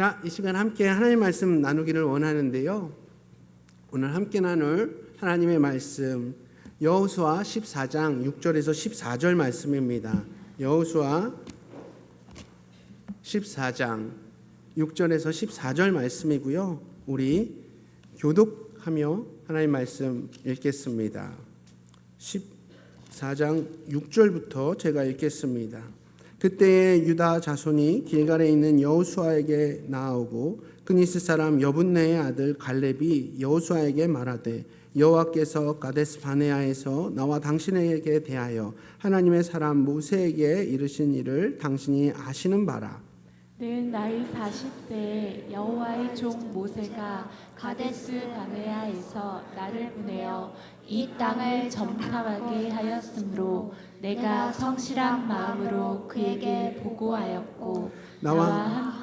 자, 이 시간 함께 하나님의 말씀 나누기를 원하는데요. 오늘 함께 나눌 하나님의 말씀 여호수아 14장 6절에서 14절 말씀입니다. 여호수아 14장 6절에서 14절 말씀이고요. 우리 교독하며 하나님의 말씀 읽겠습니다. 14장 6절부터 제가 읽겠습니다. 그때에 유다 자손이 길갈에 있는 여호수아에게 나아오고 그니스 사람 여분네의 아들 갈렙이 여호수아에게 말하되 여호와께서 가데스 바네아에서 나와 당신에게 대하여 하나님의 사람 모세에게 이르신 일을 당신이 아시는 바라. 는 나이 40세에 여호와의 종 모세가 가데스 바네아에서 나를 보내어 이 땅을 점탐하게 하였으므로 내가 성실한 마음으로 그에게 보고하였고 나와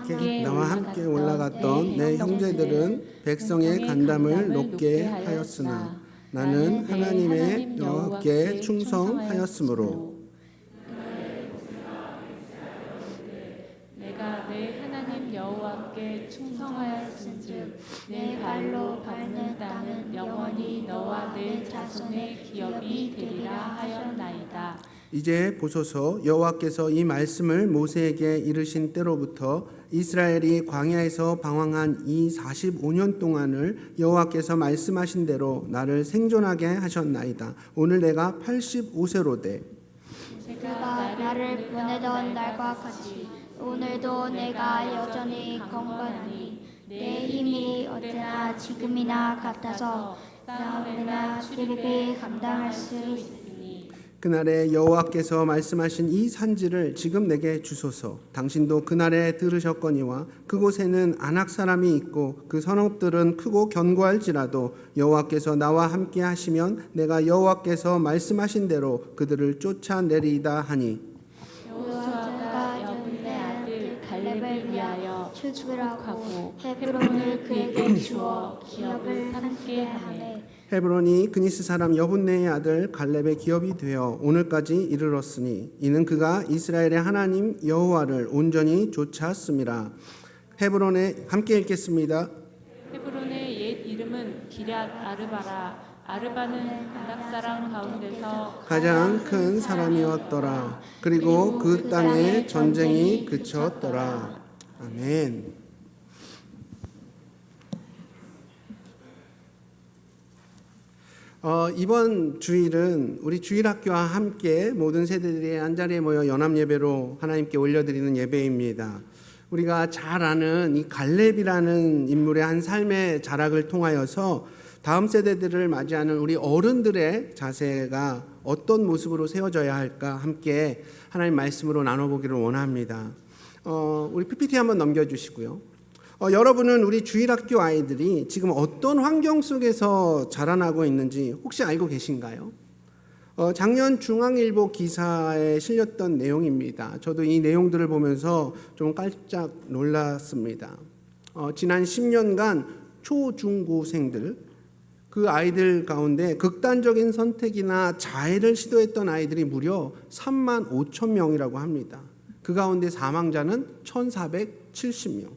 함께 올라갔던 내 형제들은 백성의 간담을 높게 하였으나 나는 하나님의 여호와께 충성하였으므로 내가 내 하나님 여호와께 충성하였은즉 내 발로 밟는 땅은 영원히 너와 내 자손의 기업이 되리라 하였나이다. 이제 보소서 여호와께서 이 말씀을 모세에게 이르신 때로부터 이스라엘이 광야에서 방황한 이 45년 동안을 여호와께서 말씀하신 대로 나를 생존하게 하셨나이다. 오늘 내가 85세로 돼 그가 나를 보내던 날과 같이 오늘도 내가 여전히 건강하니 내 힘이 언제나 지금이나 같아서 싸움이나 출입이 감당할 수 있으니 그날에 여호와께서 말씀하신 이 산지를 지금 내게 주소서. 당신도 그날에 들으셨거니와 그곳에는 아낙 사람이 있고 그 성읍들은 크고 견고할지라도 여호와께서 나와 함께 하시면 내가 여호와께서 말씀하신 대로 그들을 쫓아내리이다 하니 여호수아가 여분네 아들 갈렙을 위하여 출국하고 헤브론을 그에게 주어 기업을 삼게 하매 헤브론이 그니스 사람 여분네의 아들 갈렙의 기업이 되어 오늘까지 이르렀으니 이는 그가 이스라엘의 하나님 여호와를 온전히 쫓았음이라. 헤브론에 함께 읽겠습니다. 헤브론의 옛 이름은 기럇 아르바라. 아르바는 아낙 사람 가운데서 가장 큰 사람이었더라. 그리고 그 땅에 전쟁이 그쳤더라. 아멘. 이번 주일은 우리 주일학교와 함께 모든 세대들이 한자리에 모여 연합예배로 하나님께 올려드리는 예배입니다. 우리가 잘 아는 이 갈렙이라는 인물의 한 삶의 자락을 통하여서 다음 세대들을 맞이하는 우리 어른들의 자세가 어떤 모습으로 세워져야 할까 함께 하나님 말씀으로 나눠보기를 원합니다. 우리 PPT 한번 넘겨주시고요. 여러분은 우리 주일학교 아이들이 지금 어떤 환경 속에서 자라나고 있는지 혹시 알고 계신가요? 작년 중앙일보 기사에 실렸던 내용입니다. 저도 이 내용들을 보면서 좀 깜짝 놀랐습니다. 지난 10년간 초중고생들 그 아이들 가운데 극단적인 선택이나 자해를 시도했던 아이들이 무려 3만 5천 명이라고 합니다. 그 가운데 사망자는 1,470명.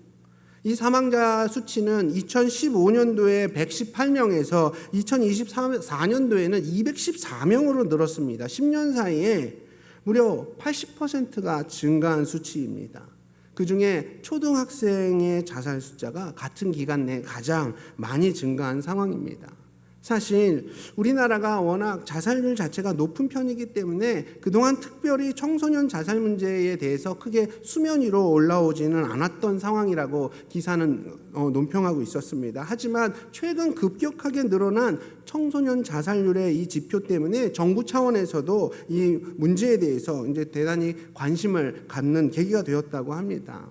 이 사망자 수치는 2015년도에 118명에서 2024년도에는 214명으로 늘었습니다. 10년 사이에 무려 80%가 증가한 수치입니다. 그중에 초등학생의 자살 숫자가 같은 기간 내에 가장 많이 증가한 상황입니다. 사실 우리나라가 워낙 자살률 자체가 높은 편이기 때문에 그동안 특별히 청소년 자살 문제에 대해서 크게 수면 위로 올라오지는 않았던 상황이라고 기사는 논평하고 있었습니다. 하지만 최근 급격하게 늘어난 청소년 자살률의 이 지표 때문에 정부 차원에서도 이 문제에 대해서 이제 대단히 관심을 갖는 계기가 되었다고 합니다.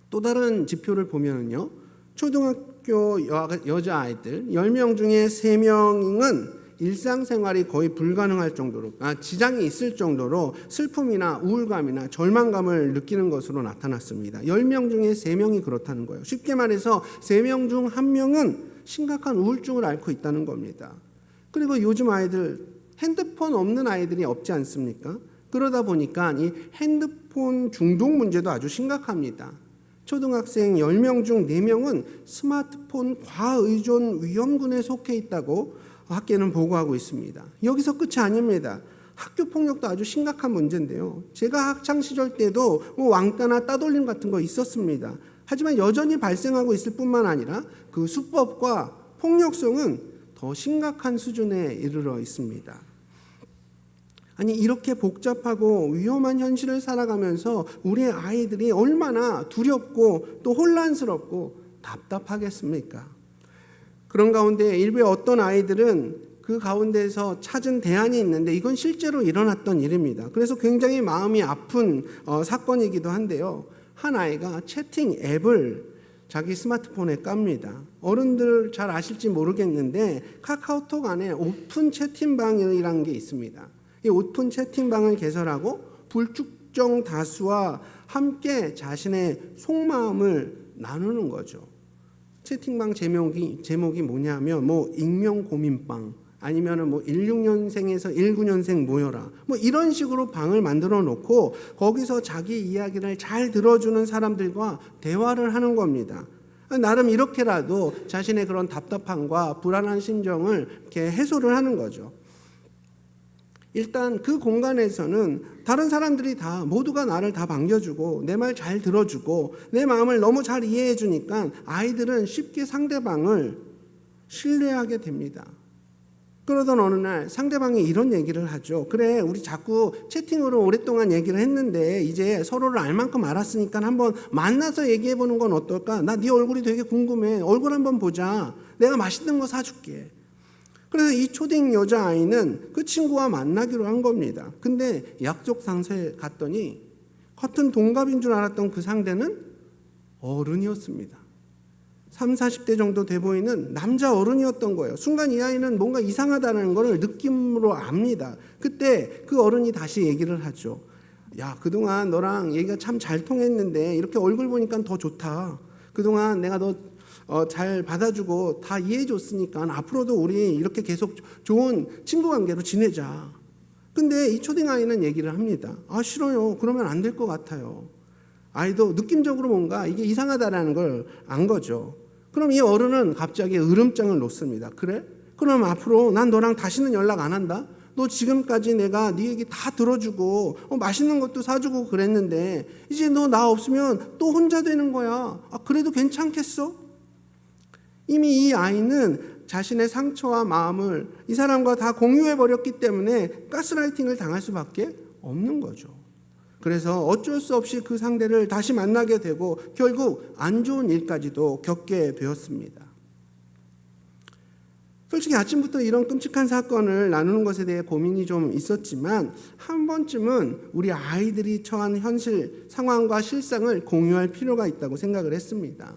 또 다른 지표를 보면요. 초등학교 여자아이들 10명 중에 3명은 일상생활이 거의 불가능할 정도로 지장이 있을 정도로 슬픔이나 우울감이나 절망감을 느끼는 것으로 나타났습니다. 10명 중에 3명이 그렇다는 거예요. 쉽게 말해서 3명 중 1명은 심각한 우울증을 앓고 있다는 겁니다. 그리고 요즘 아이들 핸드폰 없는 아이들이 없지 않습니까? 그러다 보니까 이 핸드폰 중독 문제도 아주 심각합니다. 초등학생 10명 중 4명은 스마트폰 과의존 위험군에 속해 있다고 학계는 보고하고 있습니다. 여기서 끝이 아닙니다. 학교 폭력도 아주 심각한 문제인데요. 제가 학창시절 때도 왕따나 따돌림 같은 거 있었습니다. 하지만 여전히 발생하고 있을 뿐만 아니라 그 수법과 폭력성은 더 심각한 수준에 이르러 있습니다. 아니, 이렇게 복잡하고 위험한 현실을 살아가면서 우리의 아이들이 얼마나 두렵고 또 혼란스럽고 답답하겠습니까? 그런 가운데 일부의 어떤 아이들은 그 가운데서 찾은 대안이 있는데 이건 실제로 일어났던 일입니다. 그래서 굉장히 마음이 아픈 사건이기도 한데요. 한 아이가 채팅 앱을 자기 스마트폰에 깝니다. 어른들 잘 아실지 모르겠는데 카카오톡 안에 오픈 채팅방이라는 게 있습니다. 이 오픈 채팅방을 개설하고 불특정 다수와 함께 자신의 속마음을 나누는 거죠. 채팅방 제목이 뭐냐면 익명 고민방, 아니면은 16년생에서 19년생 모여라, 이런 식으로 방을 만들어 놓고 거기서 자기 이야기를 잘 들어주는 사람들과 대화를 하는 겁니다. 나름 이렇게라도 자신의 그런 답답함과 불안한 심정을 이렇게 해소를 하는 거죠. 일단 그 공간에서는 다른 사람들이 다 모두가 나를 다 반겨주고 내 말 잘 들어주고 내 마음을 너무 잘 이해해 주니까 아이들은 쉽게 상대방을 신뢰하게 됩니다. 그러던 어느 날 상대방이 이런 얘기를 하죠. 그래, 우리 자꾸 채팅으로 오랫동안 얘기를 했는데 이제 서로를 알 만큼 알았으니까 한번 만나서 얘기해 보는 건 어떨까? 나 네 얼굴이 되게 궁금해. 얼굴 한번 보자. 내가 맛있는 거 사줄게. 그래서 이 초딩 여자아이는 그 친구와 만나기로 한 겁니다. 근데 약속 장소에 갔더니 같은 동갑인 줄 알았던 그 상대는 어른이었습니다. 30, 40대 정도 돼 보이는 남자 어른이었던 거예요. 순간 이 아이는 뭔가 이상하다는 걸 느낌으로 압니다. 그때 그 어른이 다시 얘기를 하죠. 야, 그동안 너랑 얘기가 참 잘 통했는데 이렇게 얼굴 보니까 더 좋다. 그동안 내가 너 잘 받아주고 다 이해해줬으니까 앞으로도 우리 이렇게 계속 좋은 친구 관계로 지내자. 근데 이 초딩 아이는 얘기를 합니다. 아, 싫어요. 그러면 안 될 것 같아요. 아이도 느낌적으로 뭔가 이게 이상하다라는 걸 안 거죠. 그럼 이 어른은 갑자기 으름장을 놓습니다. 그래? 그럼 앞으로 난 너랑 다시는 연락 안 한다? 너 지금까지 내가 네 얘기 다 들어주고 맛있는 것도 사주고 그랬는데 이제 너 나 없으면 또 혼자 되는 거야. 아, 그래도 괜찮겠어? 이미 이 아이는 자신의 상처와 마음을 이 사람과 다 공유해버렸기 때문에 가스라이팅을 당할 수밖에 없는 거죠. 그래서 어쩔 수 없이 그 상대를 다시 만나게 되고 결국 안 좋은 일까지도 겪게 되었습니다. 솔직히 아침부터 이런 끔찍한 사건을 나누는 것에 대해 고민이 좀 있었지만 한 번쯤은 우리 아이들이 처한 현실 상황과 실상을 공유할 필요가 있다고 생각을 했습니다.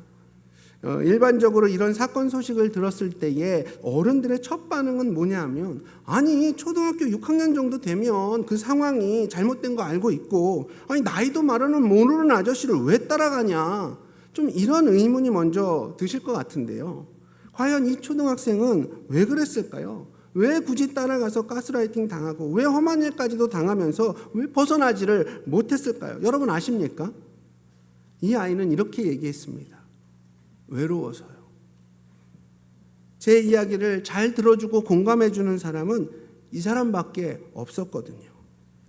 일반적으로 이런 사건 소식을 들었을 때에 어른들의 첫 반응은 뭐냐 하면, 아니 초등학교 6학년 정도 되면 그 상황이 잘못된 거 알고 있고, 아니 나이도 말하는 모르는 아저씨를 왜 따라가냐, 좀 이런 의문이 먼저 드실 것 같은데요. 과연 이 초등학생은 왜 그랬을까요? 왜 굳이 따라가서 가스라이팅 당하고 왜 험한 일까지도 당하면서 왜 벗어나지를 못했을까요? 여러분 아십니까? 이 아이는 이렇게 얘기했습니다. 외로워서요. 제 이야기를 잘 들어주고 공감해주는 사람은 이 사람밖에 없었거든요.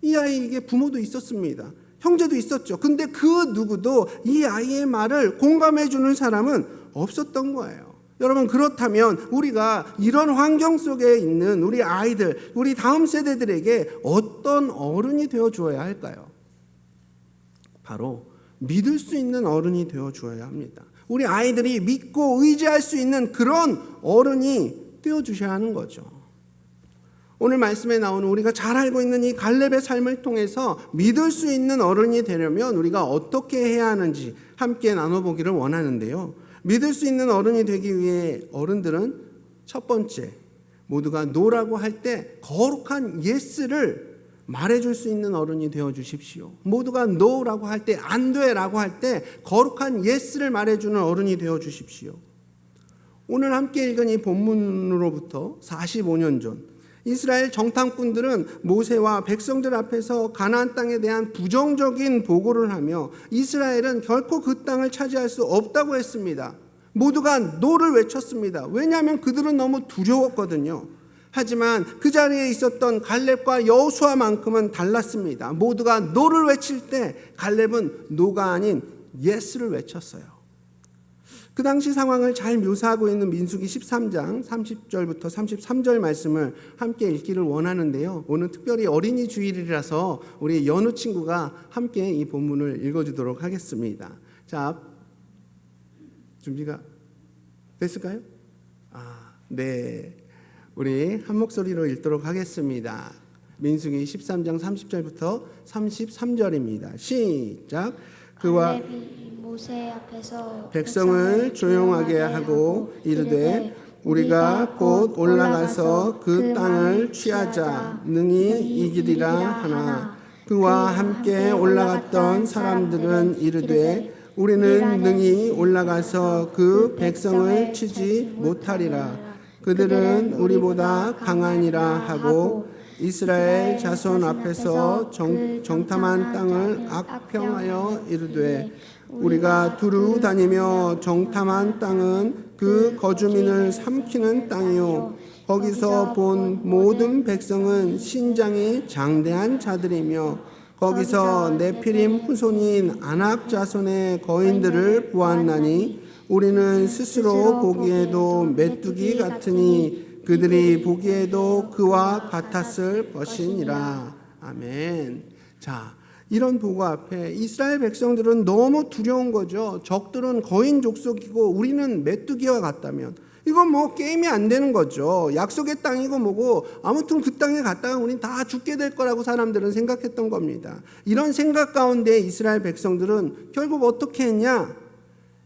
이 아이에게 부모도 있었습니다. 형제도 있었죠. 근데 그 누구도 이 아이의 말을 공감해주는 사람은 없었던 거예요. 여러분, 그렇다면 우리가 이런 환경 속에 있는 우리 아이들, 우리 다음 세대들에게 어떤 어른이 되어 주어야 할까요? 바로 믿을 수 있는 어른이 되어 주어야 합니다. 우리 아이들이 믿고 의지할 수 있는 그런 어른이 되어 주셔야 하는 거죠. 오늘 말씀에 나오는 우리가 잘 알고 있는 이 갈렙의 삶을 통해서 믿을 수 있는 어른이 되려면 우리가 어떻게 해야 하는지 함께 나눠보기를 원하는데요. 믿을 수 있는 어른이 되기 위해 어른들은 첫 번째, 모두가 노라고 할 때 거룩한 예스를 말해줄 수 있는 어른이 되어 주십시오. 모두가 노라고 할 때, 안 돼라고 할 때 거룩한 예스를 말해주는 어른이 되어 주십시오. 오늘 함께 읽은 이 본문으로부터 45년 전, 이스라엘 정탐꾼들은 모세와 백성들 앞에서 가나안 땅에 대한 부정적인 보고를 하며 이스라엘은 결코 그 땅을 차지할 수 없다고 했습니다. 모두가 노를 외쳤습니다. 왜냐하면 그들은 너무 두려웠거든요. 하지만 그 자리에 있었던 갈렙과 여호수아만큼은 달랐습니다. 모두가 노를 외칠 때 갈렙은 노가 아닌 예스를 외쳤어요. 그 당시 상황을 잘 묘사하고 있는 민수기 13장 30절부터 33절 말씀을 함께 읽기를 원하는데요. 오늘 특별히 어린이 주일이라서 우리 연우 친구가 함께 이 본문을 읽어주도록 하겠습니다. 자, 준비가 됐을까요? 네. 우리 한 목소리로 읽도록 하겠습니다. 민수기 13장 30절부터 33절입니다. 시작. 그와 모세 앞에서 백성을 조용하게 하고 이르되 우리가 곧 올라가서 그 땅을 취하자 능히 이기리라 하나 그와 함께 올라갔던 사람들은 이르되 우리는 능히 올라가서 그 백성을 치지 못하리라. 그들은 우리보다 강하니라 하고 이스라엘 자손 앞에서 정탐한 땅을 악평하여 이르되 우리가 두루 다니며 정탐한 땅은 그 거주민을 삼키는 땅이요 거기서 본 모든 백성은 신장이 장대한 자들이며 거기서 네피림 후손인 아낙 자손의 거인들을 보았나니 우리는 스스로 보기에도 메뚜기 같으니 그들이 보기에도 그와 같았을 것이니라. 아멘. 자, 이런 보고 앞에 이스라엘 백성들은 너무 두려운 거죠. 적들은 거인 족속이고 우리는 메뚜기와 같다면 이건 뭐 게임이 안 되는 거죠. 약속의 땅이고 뭐고 아무튼 그 땅에 갔다가 우린 다 죽게 될 거라고 사람들은 생각했던 겁니다. 이런 생각 가운데 이스라엘 백성들은 결국 어떻게 했냐?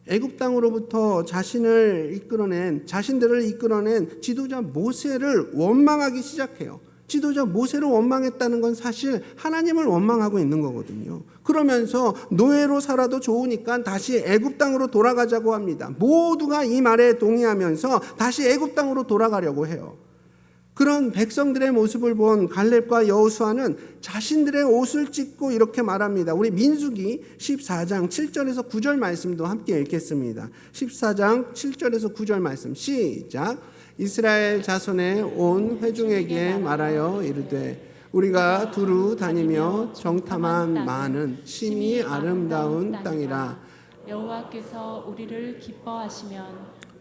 애굽 땅으로부터 자신들을 이끌어낸 지도자 모세를 원망하기 시작해요. 지도자 모세를 원망했다는 건 사실 하나님을 원망하고 있는 거거든요. 그러면서 노예로 살아도 좋으니까 다시 애굽 땅으로 돌아가자고 합니다. 모두가 이 말에 동의하면서 다시 애굽 땅으로 돌아가려고 해요. 그런 백성들의 모습을 본 갈렙과 여호수아는 자신들의 옷을 찢고 이렇게 말합니다. 우리 민수기 14장 7절에서 9절 말씀도 함께 읽겠습니다. 14장 7절에서 9절 말씀 시작. 이스라엘 자손의 온 회중에게 말하여 이르되 우리가 두루 다니며 정탐한 많은 심히 아름다운 땅이라. 여호와께서 우리를 기뻐하시면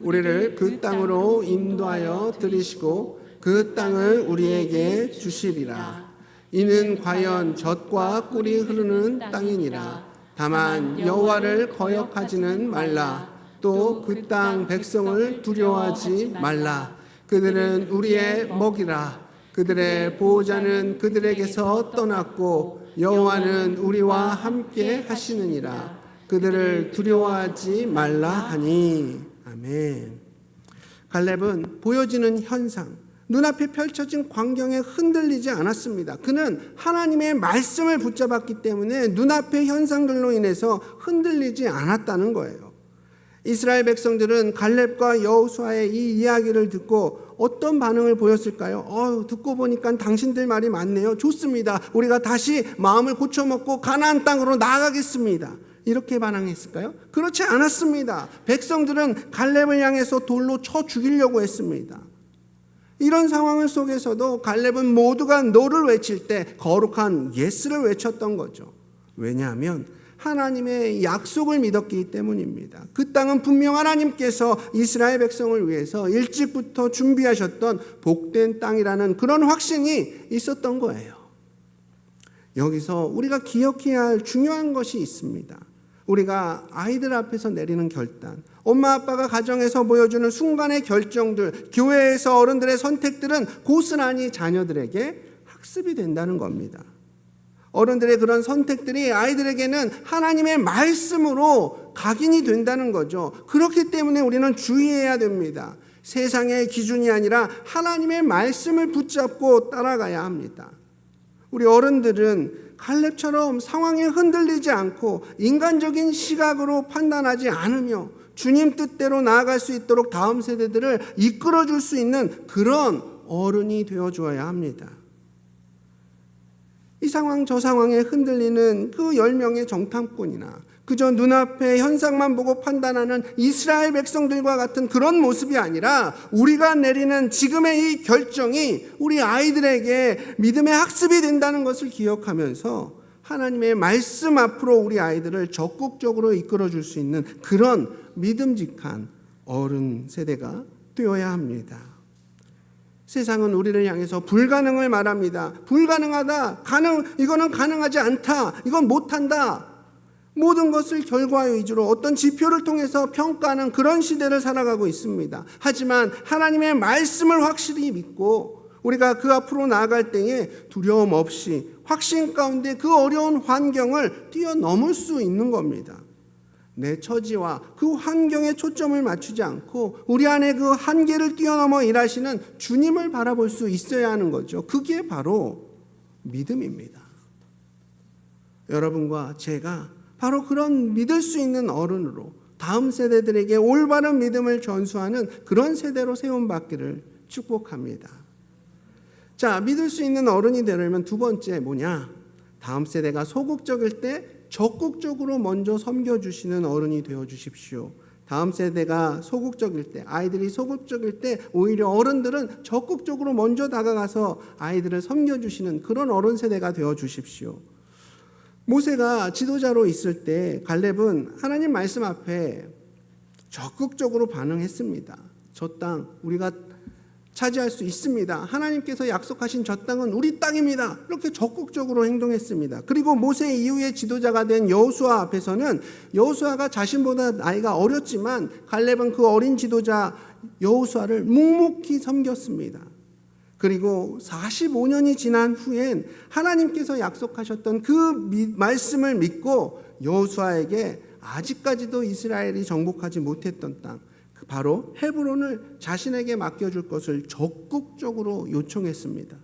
우리를 그 땅으로 인도하여 들이시고 그 땅을 우리에게 주시리라. 이는 과연 젖과 꿀이 흐르는 땅이니라. 다만 여호와를 거역하지는 말라. 또 그 땅 백성을 두려워하지 말라. 그들은 우리의 먹이라. 그들의 보호자는 그들에게서 떠났고 여호와는 우리와 함께 하시느니라. 그들을 두려워하지 말라 하니. 아멘. 갈렙은 보여지는 현상, 눈앞에 펼쳐진 광경에 흔들리지 않았습니다. 그는 하나님의 말씀을 붙잡았기 때문에 눈앞의 현상들로 인해서 흔들리지 않았다는 거예요. 이스라엘 백성들은 갈렙과 여호수아의 이 이야기를 듣고 어떤 반응을 보였을까요? 듣고 보니까 당신들 말이 맞네요. 좋습니다. 우리가 다시 마음을 고쳐먹고 가나안 땅으로 나아가겠습니다. 이렇게 반응했을까요? 그렇지 않았습니다. 백성들은 갈렙을 향해서 돌로 쳐 죽이려고 했습니다. 이런 상황 속에서도 갈렙은 모두가 노를 외칠 때 거룩한 예스를 외쳤던 거죠. 왜냐하면 하나님의 약속을 믿었기 때문입니다. 그 땅은 분명 하나님께서 이스라엘 백성을 위해서 일찍부터 준비하셨던 복된 땅이라는 그런 확신이 있었던 거예요. 여기서 우리가 기억해야 할 중요한 것이 있습니다. 우리가 아이들 앞에서 내리는 결단, 엄마 아빠가 가정에서 보여주는 순간의 결정들, 교회에서 어른들의 선택들은 고스란히 자녀들에게 학습이 된다는 겁니다. 어른들의 그런 선택들이 아이들에게는 하나님의 말씀으로 각인이 된다는 거죠. 그렇기 때문에 우리는 주의해야 됩니다. 세상의 기준이 아니라 하나님의 말씀을 붙잡고 따라가야 합니다. 우리 어른들은 갈렙처럼 상황에 흔들리지 않고 인간적인 시각으로 판단하지 않으며 주님 뜻대로 나아갈 수 있도록 다음 세대들을 이끌어줄 수 있는 그런 어른이 되어 주어야 합니다. 이 상황 저 상황에 흔들리는 그 10명의 정탐꾼이나 그저 눈앞의 현상만 보고 판단하는 이스라엘 백성들과 같은 그런 모습이 아니라 우리가 내리는 지금의 이 결정이 우리 아이들에게 믿음의 학습이 된다는 것을 기억하면서 하나님의 말씀 앞으로 우리 아이들을 적극적으로 이끌어 줄 수 있는 그런 믿음직한 어른 세대가 되어야 합니다. 세상은 우리를 향해서 불가능을 말합니다. 불가능하다. 이거는 가능하지 않다. 이건 못한다. 모든 것을 결과 위주로 어떤 지표를 통해서 평가하는 그런 시대를 살아가고 있습니다. 하지만 하나님의 말씀을 확실히 믿고 우리가 그 앞으로 나아갈 때에 두려움 없이 확신 가운데 그 어려운 환경을 뛰어넘을 수 있는 겁니다. 내 처지와 그 환경에 초점을 맞추지 않고 우리 안에 그 한계를 뛰어넘어 일하시는 주님을 바라볼 수 있어야 하는 거죠. 그게 바로 믿음입니다. 여러분과 제가 바로 그런 믿을 수 있는 어른으로 다음 세대들에게 올바른 믿음을 전수하는 그런 세대로 세움받기를 축복합니다. 자, 믿을 수 있는 어른이 되려면 두 번째 뭐냐? 다음 세대가 소극적일 때 적극적으로 먼저 섬겨주시는 어른이 되어주십시오. 다음 세대가 소극적일 때, 아이들이 소극적일 때 오히려 어른들은 적극적으로 먼저 다가가서 아이들을 섬겨주시는 그런 어른 세대가 되어주십시오. 모세가 지도자로 있을 때 갈렙은 하나님 말씀 앞에 적극적으로 반응했습니다. 저 땅 우리가 차지할 수 있습니다. 하나님께서 약속하신 저 땅은 우리 땅입니다. 이렇게 적극적으로 행동했습니다. 그리고 모세 이후에 지도자가 된 여호수아 앞에서는 여호수아가 자신보다 나이가 어렸지만 갈렙은 그 어린 지도자 여호수아를 묵묵히 섬겼습니다. 그리고 45년이 지난 후엔 하나님께서 약속하셨던 그 말씀을 믿고 여호수아에게 아직까지도 이스라엘이 정복하지 못했던 땅, 바로 헤브론을 자신에게 맡겨줄 것을 적극적으로 요청했습니다.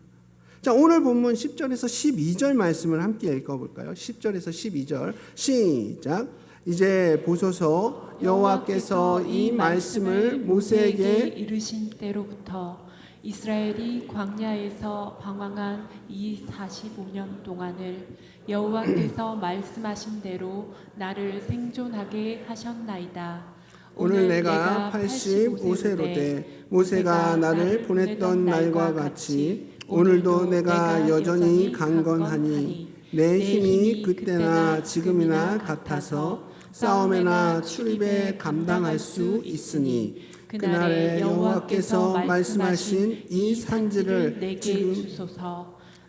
자, 오늘 본문 10절에서 12절 말씀을 함께 읽어볼까요? 10절에서 12절 시작. 이제 보소서 여호와께서 이 말씀을 모세에게 이르신 때로부터 이스라엘이 광야에서 방황한 이 45년 동안을 여호와께서 말씀하신 대로 나를 생존하게 하셨나이다. 오늘 내가 85세로 돼 모세가 나를 보냈던 날과 같이 오늘도 내가 여전히 강건하니 내 힘이 그때나 지금이나 같아서 싸움에나 출입에 감당할 수 있으니 그날에 여호와께서 말씀하신 이 산지를 지금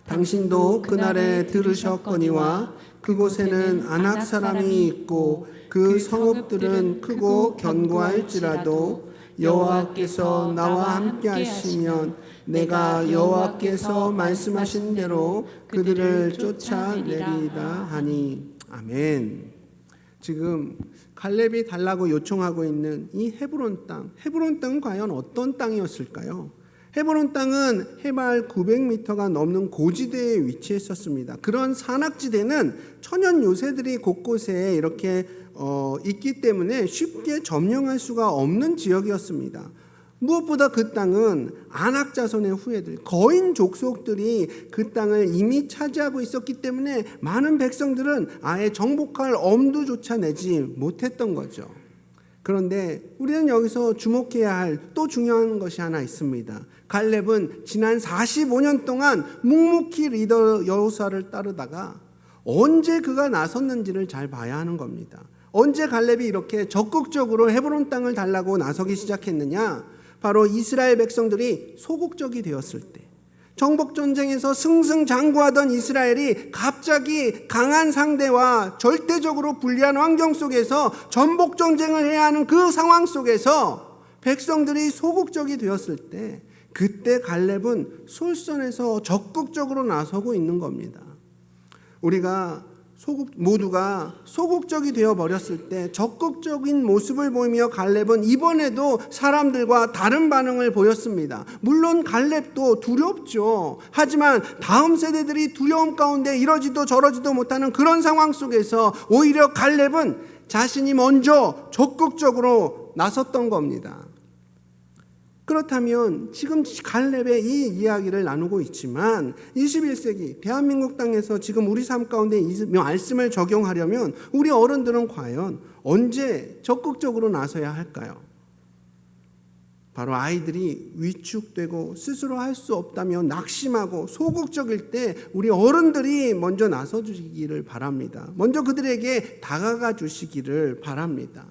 당신도 그날에 들으셨거니와 그곳에는 아낙 사람이 있고 그 성읍들은 크고 견고할지라도 여호와께서 나와 함께 하시면 내가 여호와께서 말씀하신 대로 그들을 쫓아내리다 하니. 아멘. 지금 갈렙이 달라고 요청하고 있는 이 헤브론 땅은 과연 어떤 땅이었을까요? 헤브론 땅은 해발 900m가 넘는 고지대에 위치했었습니다. 그런 산악지대는 천연 요새들이 곳곳에 이렇게 있기 때문에 쉽게 점령할 수가 없는 지역이었습니다. 무엇보다 그 땅은 아낙 자손의 후예들, 거인 족속들이 그 땅을 이미 차지하고 있었기 때문에 많은 백성들은 아예 정복할 엄두조차 내지 못했던 거죠. 그런데 우리는 여기서 주목해야 할 또 중요한 것이 하나 있습니다. 갈렙은 지난 45년 동안 묵묵히 리더 여호수아를 따르다가 언제 그가 나섰는지를 잘 봐야 하는 겁니다. 언제 갈렙이 이렇게 적극적으로 헤브론 땅을 달라고 나서기 시작했느냐? 바로 이스라엘 백성들이 소극적이 되었을 때, 정복전쟁에서 승승장구하던 이스라엘이 갑자기 강한 상대와 절대적으로 불리한 환경 속에서 전복전쟁을 해야 하는 그 상황 속에서 백성들이 소극적이 되었을 때, 그때 갈렙은 솔선해서 적극적으로 나서고 있는 겁니다. 우리가 모두가 소극적이 되어버렸을 때 적극적인 모습을 보이며 갈렙은 이번에도 사람들과 다른 반응을 보였습니다. 물론 갈렙도 두렵죠. 하지만 다음 세대들이 두려움 가운데 이러지도 저러지도 못하는 그런 상황 속에서 오히려 갈렙은 자신이 먼저 적극적으로 나섰던 겁니다. 그렇다면 지금 갈렙의 이 이야기를 나누고 있지만 21세기 대한민국 땅에서 지금 우리 삶 가운데 이 말씀을 적용하려면 우리 어른들은 과연 언제 적극적으로 나서야 할까요? 바로 아이들이 위축되고 스스로 할 수 없다며 낙심하고 소극적일 때 우리 어른들이 먼저 나서 주시기를 바랍니다. 먼저 그들에게 다가가 주시기를 바랍니다.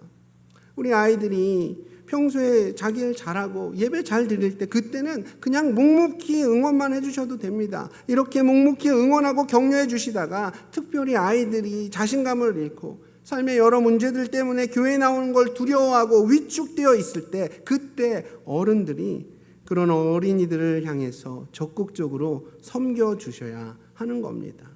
우리 아이들이 평소에 자기 일 잘하고 예배 잘 드릴 때 그때는 그냥 묵묵히 응원만 해주셔도 됩니다. 이렇게 묵묵히 응원하고 격려해 주시다가 특별히 아이들이 자신감을 잃고 삶의 여러 문제들 때문에 교회 나오는 걸 두려워하고 위축되어 있을 때 그때 어른들이 그런 어린이들을 향해서 적극적으로 섬겨 주셔야 하는 겁니다.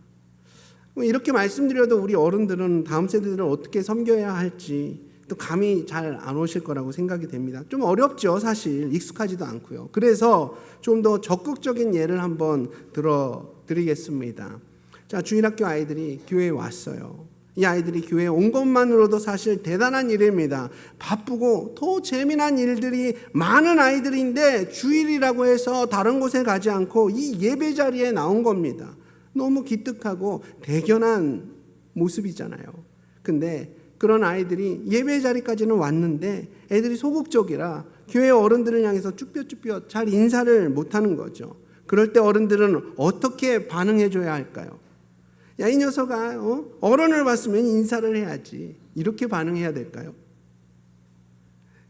이렇게 말씀드려도 우리 어른들은 다음 세대들을 어떻게 섬겨야 할지 또 감이 잘 안 오실 거라고 생각이 됩니다. 좀 어렵죠, 사실. 익숙하지도 않고요. 그래서 좀 더 적극적인 예를 한번 들어드리겠습니다. 자, 주일학교 아이들이 교회에 왔어요. 이 아이들이 교회에 온 것만으로도 사실 대단한 일입니다. 바쁘고 더 재미난 일들이 많은 아이들인데 주일이라고 해서 다른 곳에 가지 않고 이 예배 자리에 나온 겁니다. 너무 기특하고 대견한 모습이잖아요. 근데 그런 아이들이 예배 자리까지는 왔는데 애들이 소극적이라 교회 어른들을 향해서 쭈뼛쭈뼛 잘 인사를 못하는 거죠. 그럴 때 어른들은 어떻게 반응해줘야 할까요? 야, 이 녀석아, 어른을 봤으면 인사를 해야지. 이렇게 반응해야 될까요?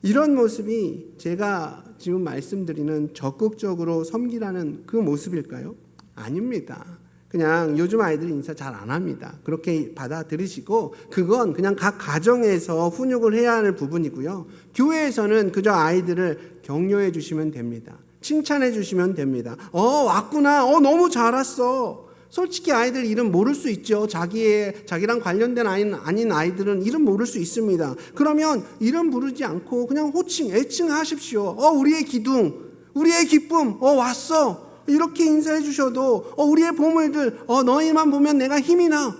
이런 모습이 제가 지금 말씀드리는 적극적으로 섬기라는 그 모습일까요? 아닙니다. 그냥 요즘 아이들이 인사 잘 안 합니다. 그렇게 받아들이시고 그건 그냥 각 가정에서 훈육을 해야 하는 부분이고요. 교회에서는 그저 아이들을 격려해 주시면 됩니다. 칭찬해 주시면 됩니다. 왔구나. 너무 잘 왔어. 솔직히 아이들 이름 모를 수 있죠. 자기랑 관련된 아닌 아이들은 이름 모를 수 있습니다. 그러면 이름 부르지 않고 그냥 호칭, 애칭하십시오. 우리의 기둥, 우리의 기쁨, 왔어. 이렇게 인사해 주셔도 우리의 보물들, 너희만 보면 내가 힘이 나.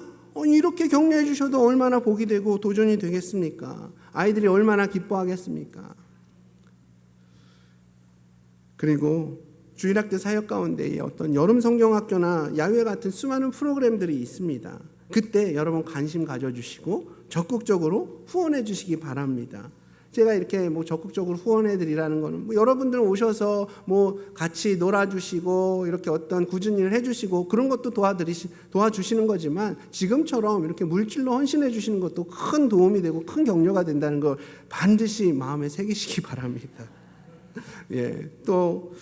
이렇게 격려해 주셔도 얼마나 복이 되고 도전이 되겠습니까? 아이들이 얼마나 기뻐하겠습니까? 그리고 주일학교 사역 가운데 어떤 여름 성경학교나 야외 같은 수많은 프로그램들이 있습니다. 그때 여러분 관심 가져주시고 적극적으로 후원해 주시기 바랍니다. 제가 이렇게 적극적으로 후원해 드리라는 거는 여러분들 오셔서 같이 놀아주시고 이렇게 어떤 굳은 일을 해주시고 그런 것도 도와주시는 거지만 지금처럼 이렇게 물질로 헌신해 주시는 것도 큰 도움이 되고 큰 격려가 된다는 걸 반드시 마음에 새기시기 바랍니다. 예, 또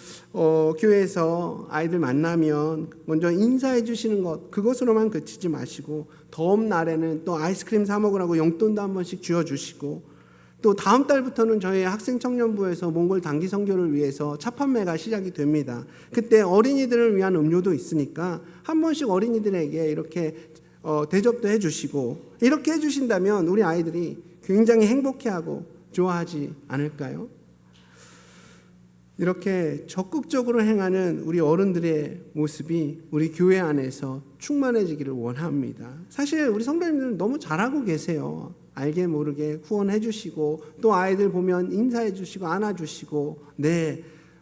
교회에서 아이들 만나면 먼저 인사해 주시는 것 그것으로만 그치지 마시고 더운 날에는 또 아이스크림 사 먹으라고 용돈도 한 번씩 쥐어주시고 또 다음 달부터는 저희 학생청년부에서 몽골 단기 선교를 위해서 차 판매가 시작이 됩니다. 그때 어린이들을 위한 음료도 있으니까 한 번씩 어린이들에게 이렇게 대접도 해주시고 이렇게 해주신다면 우리 아이들이 굉장히 행복해하고 좋아하지 않을까요? 이렇게 적극적으로 행하는 우리 어른들의 모습이 우리 교회 안에서 충만해지기를 원합니다. 사실 우리 성도님들은 너무 잘하고 계세요. 알게 모르게 후원해 주시고 또 아이들 보면 인사해 주시고 안아 주시고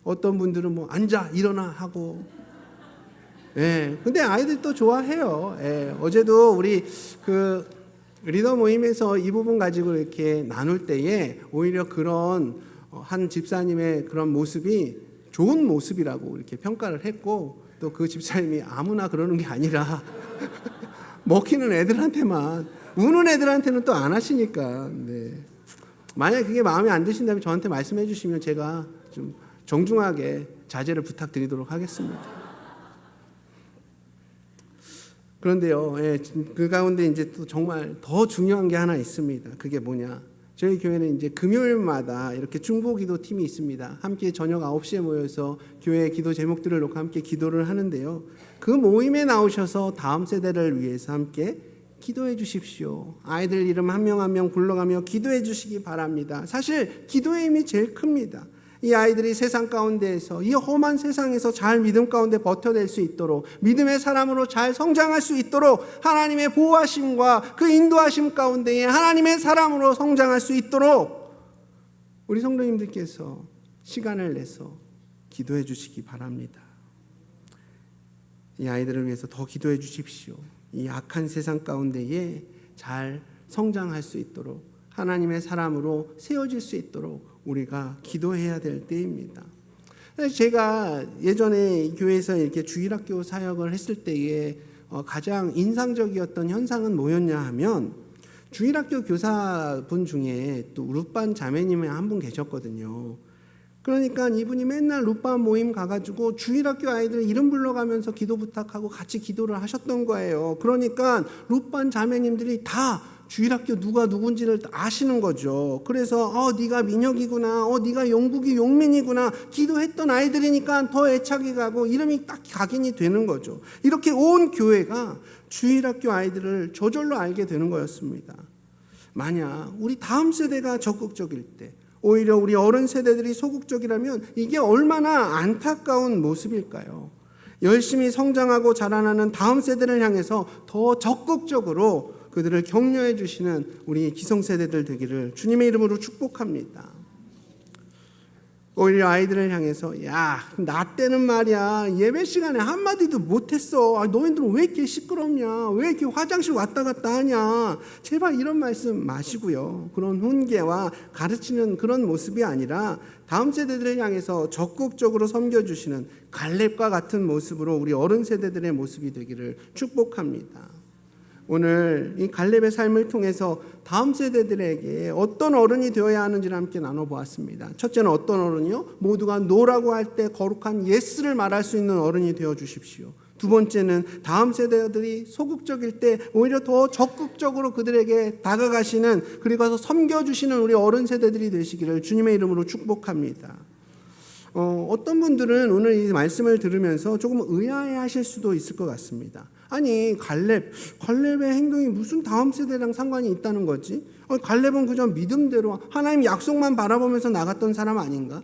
어떤 분들은 앉아 일어나 하고 근데 아이들 또 좋아해요. 어제도 우리 그 리더 모임에서 이 부분 가지고 이렇게 나눌 때에 오히려 그런 한 집사님의 그런 모습이 좋은 모습이라고 이렇게 평가를 했고 또 그 집사님이 아무나 그러는 게 아니라 먹히는 애들한테만 우는 애들한테는 또 안 하시니까 만약에 그게 마음에 안 드신다면 저한테 말씀해 주시면 제가 좀 정중하게 자제를 부탁드리도록 하겠습니다. 그런데요, 그 가운데 이제 또 정말 더 중요한 게 하나 있습니다. 그게 뭐냐? 저희 교회는 이제 금요일마다 이렇게 중보기도 팀이 있습니다. 함께 저녁 9시에 모여서 교회 기도 제목들을 놓고 함께 기도를 하는데요. 그 모임에 나오셔서 다음 세대를 위해서 함께 기도해 주십시오. 아이들 이름 한 명 한 명 불러가며 기도해 주시기 바랍니다. 사실 기도의 힘이 제일 큽니다. 이 아이들이 세상 가운데에서 이 험한 세상에서 잘 믿음 가운데 버텨낼 수 있도록 믿음의 사람으로 잘 성장할 수 있도록 하나님의 보호하심과 그 인도하심 가운데에 하나님의 사람으로 성장할 수 있도록 우리 성도님들께서 시간을 내서 기도해 주시기 바랍니다. 이 아이들을 위해서 더 기도해 주십시오. 이 악한 세상 가운데에 잘 성장할 수 있도록, 하나님의 사람으로 세워질 수 있도록 우리가 기도해야 될 때입니다. 제가 예전에 교회에서 이렇게 주일학교 사역을 했을 때에 가장 인상적이었던 현상은 뭐였냐 하면, 주일학교 교사분 중에 또 룻반 자매님이 한 분 계셨거든요. 그러니까 이분이 맨날 룻반 모임 가가지고 주일학교 아이들 이름 불러가면서 기도 부탁하고 같이 기도를 하셨던 거예요. 그러니까 룻반 자매님들이 다 주일학교 누가 누군지를 아시는 거죠. 그래서 네가 민혁이구나, 네가 용국이 용민이구나, 기도했던 아이들이니까 더 애착이 가고 이름이 딱 각인이 되는 거죠. 이렇게 온 교회가 주일학교 아이들을 저절로 알게 되는 거였습니다. 만약 우리 다음 세대가 적극적일 때, 오히려 우리 어른 세대들이 소극적이라면 이게 얼마나 안타까운 모습일까요? 열심히 성장하고 자라나는 다음 세대를 향해서 더 적극적으로 그들을 격려해 주시는 우리 기성세대들 되기를 주님의 이름으로 축복합니다. 오히려 아이들을 향해서 야, 나 때는 말이야 예배 시간에 한마디도 못했어. 너희들은 왜 이렇게 시끄럽냐, 왜 이렇게 화장실 왔다 갔다 하냐, 제발 이런 말씀 마시고요. 그런 훈계와 가르치는 그런 모습이 아니라 다음 세대들을 향해서 적극적으로 섬겨주시는 갈렙과 같은 모습으로 우리 어른 세대들의 모습이 되기를 축복합니다. 오늘 이 갈렙의 삶을 통해서 다음 세대들에게 어떤 어른이 되어야 하는지를 함께 나눠보았습니다. 첫째는 어떤 어른이요? 모두가 노라고 할 때 거룩한 예스를 말할 수 있는 어른이 되어 주십시오. 두 번째는 다음 세대들이 소극적일 때 오히려 더 적극적으로 그들에게 다가가시는, 그리고 섬겨주시는 우리 어른 세대들이 되시기를 주님의 이름으로 축복합니다. 어떤 분들은 오늘 이 말씀을 들으면서 조금 의아해하실 수도 있을 것 같습니다. 아니 갈렙의 행동이 무슨 다음 세대랑 상관이 있다는 거지? 갈렙은 그저 믿음대로 하나님 약속만 바라보면서 나갔던 사람 아닌가?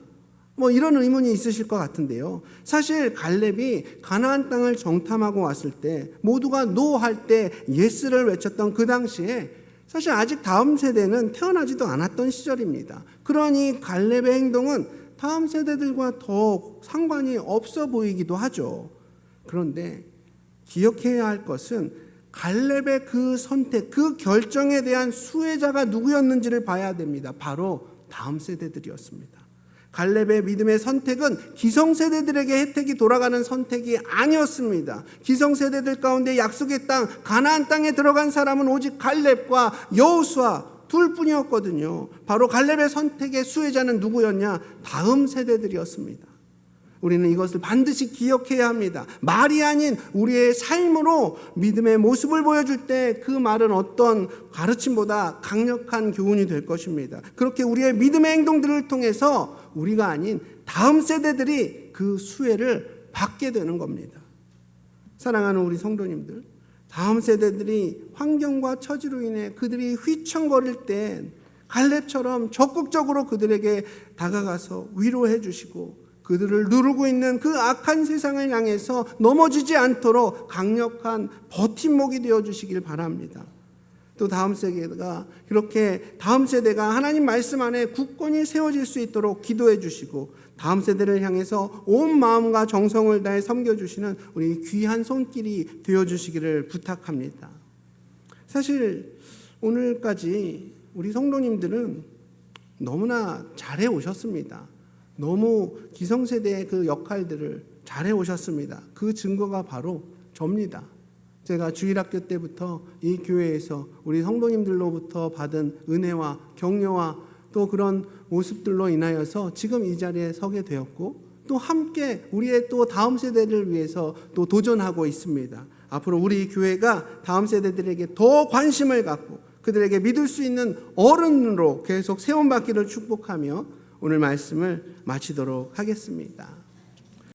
이런 의문이 있으실 것 같은데요. 사실 갈렙이 가나안 땅을 정탐하고 왔을 때 모두가 노 할 때 예스를 외쳤던 그 당시에 사실 아직 다음 세대는 태어나지도 않았던 시절입니다. 그러니 갈렙의 행동은 다음 세대들과 더 상관이 없어 보이기도 하죠. 그런데 기억해야 할 것은 갈렙의 그 선택, 그 결정에 대한 수혜자가 누구였는지를 봐야 됩니다. 바로 다음 세대들이었습니다. 갈렙의 믿음의 선택은 기성세대들에게 혜택이 돌아가는 선택이 아니었습니다. 기성세대들 가운데 약속의 땅 가나안 땅에 들어간 사람은 오직 갈렙과 여호수아 둘뿐이었거든요. 바로 갈렙의 선택의 수혜자는 누구였냐? 다음 세대들이었습니다. 우리는 이것을 반드시 기억해야 합니다. 말이 아닌 우리의 삶으로 믿음의 모습을 보여줄 때 그 말은 어떤 가르침보다 강력한 교훈이 될 것입니다. 그렇게 우리의 믿음의 행동들을 통해서 우리가 아닌 다음 세대들이 그 수혜를 받게 되는 겁니다. 사랑하는 우리 성도님들, 다음 세대들이 환경과 처지로 인해 그들이 휘청거릴 때 갈렙처럼 적극적으로 그들에게 다가가서 위로해 주시고 그들을 누르고 있는 그 악한 세상을 향해서 넘어지지 않도록 강력한 버팀목이 되어 주시길 바랍니다. 또 다음 세대가 그렇게 다음 세대가 하나님 말씀 안에 굳건히 세워질 수 있도록 기도해 주시고 다음 세대를 향해서 온 마음과 정성을 다해 섬겨주시는 우리 귀한 손길이 되어 주시기를 부탁합니다. 사실 오늘까지 우리 성도님들은 너무나 잘해 오셨습니다. 너무 기성세대의 그 역할들을 잘해 오셨습니다. 그 증거가 바로 접니다. 제가 주일학교 때부터 이 교회에서 우리 성도님들로부터 받은 은혜와 격려와 또 그런 모습들로 인하여서 지금 이 자리에 서게 되었고 또 함께 우리의 또 다음 세대를 위해서 또 도전하고 있습니다. 앞으로 우리 교회가 다음 세대들에게 더 관심을 갖고 그들에게 믿을 수 있는 어른으로 계속 세움받기를 축복하며 오늘 말씀을 마치도록 하겠습니다.